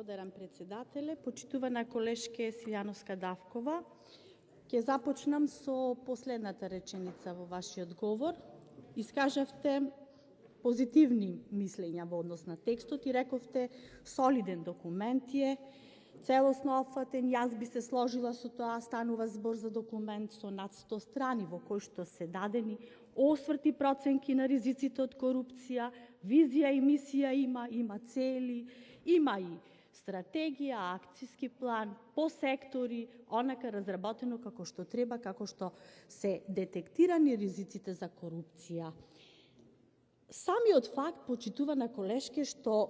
Благодарам, председателе. Почитувана колешке Силјановска Давкова, ќе започнам со последната реченица во вашиот говор. Искажавте позитивни мислења во однос на текстот и рековте солиден документ е, целосно опфатен. Јас би се сложила со тоа, станува збор за документ со над 100 страни во кој што се дадени осврти проценки на ризиците од корупција, визија и мисија има цели, има и стратегија, акцијски план, по сектори, онака разработено како што треба, како што се детектирани ризиците за корупција. Самиот факт, почитувана колешке, што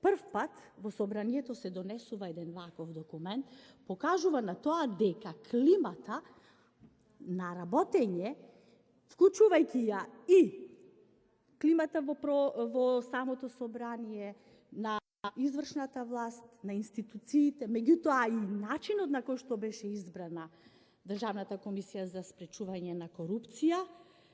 прв пат во собранието се донесува еден ваков документ, покажува на тоа дека климата на работење, вклучувајќи ја и климата во самото собрание, на извршната власт, на институциите, меѓутоа и начинот на кој што беше избрана Државната комисија за спречување на корупција,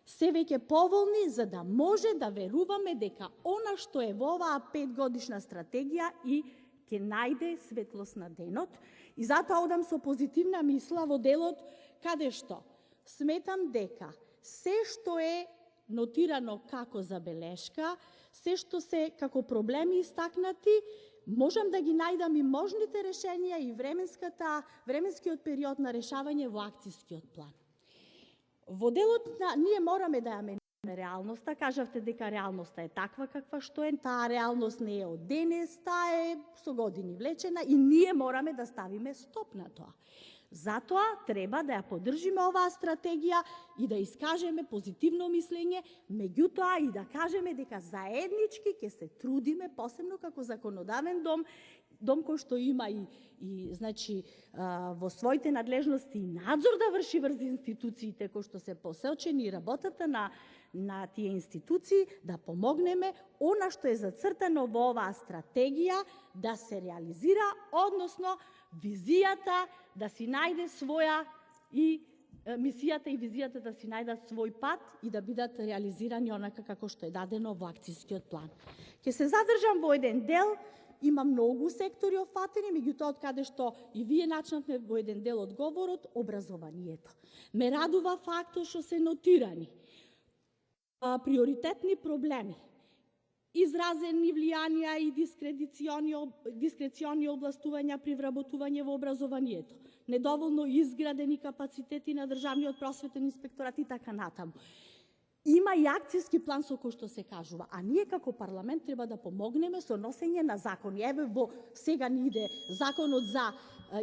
се веќе поволни за да може да веруваме дека она што е во оваа 5-годишна стратегија и ќе најде светлост на денот. И затоа одам со позитивна мисла во делот каде што сметам дека се што е нотирано како забелешка, се што се како проблеми истакнати, можам да ги најдам и можните решенија и временскиот период на решавање во акцијскиот план. Во делот ние мораме да ја менуваме реалноста. Кажавте дека реалноста е таква каква што е, таа реалност не е од денес, таа е со години влечена и ние мораме да ставиме стоп на тоа. Затоа треба да ја поддржиме оваа стратегија и да искажеме позитивно мислење, меѓутоа и да кажеме дека заеднички ќе се трудиме, посебно како законодавен дом кој што има и значи во своите надлежности и надзор да врши врз институциите кои што се посочени и работата на тие институции, да помогнеме она што е зацртано во оваа стратегија да се реализира, односно визијата да си најде своја и мисијата и визијата да си најдат свој пат и да бидат реализирани онака како што е дадено во акцијскиот план. Ќе се задржам во еден дел, има многу сектори офатени, меѓутоа од каде што и вие начнавте во еден дел од говорот, образованието. Ме радува фактот што се нотирани приоритетни проблеми, изразени влијанија и дискрециони областувања при вработување во образованието, недоволно изградени капацитети на државниот просветен инспекторат и така натаму. Има и акцијски план со кој што се кажува, а ние како парламент треба да помогнеме со носење на закони. Еве во сега ни иде законот за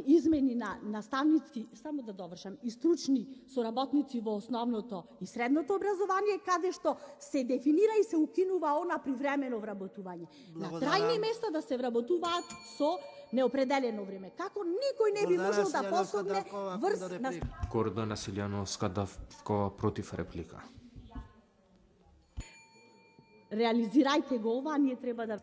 измени на наставници, само да довршам, и стручни соработници во основното и средното образование, каде што се дефинира и се укинува она привремено вработување. На трајни места да се вработуваат со неопределено време. Како никој не би можел да посогне врз на... Гордана Силјановска Давкова против реплика. Реализирајте го ова, ние треба да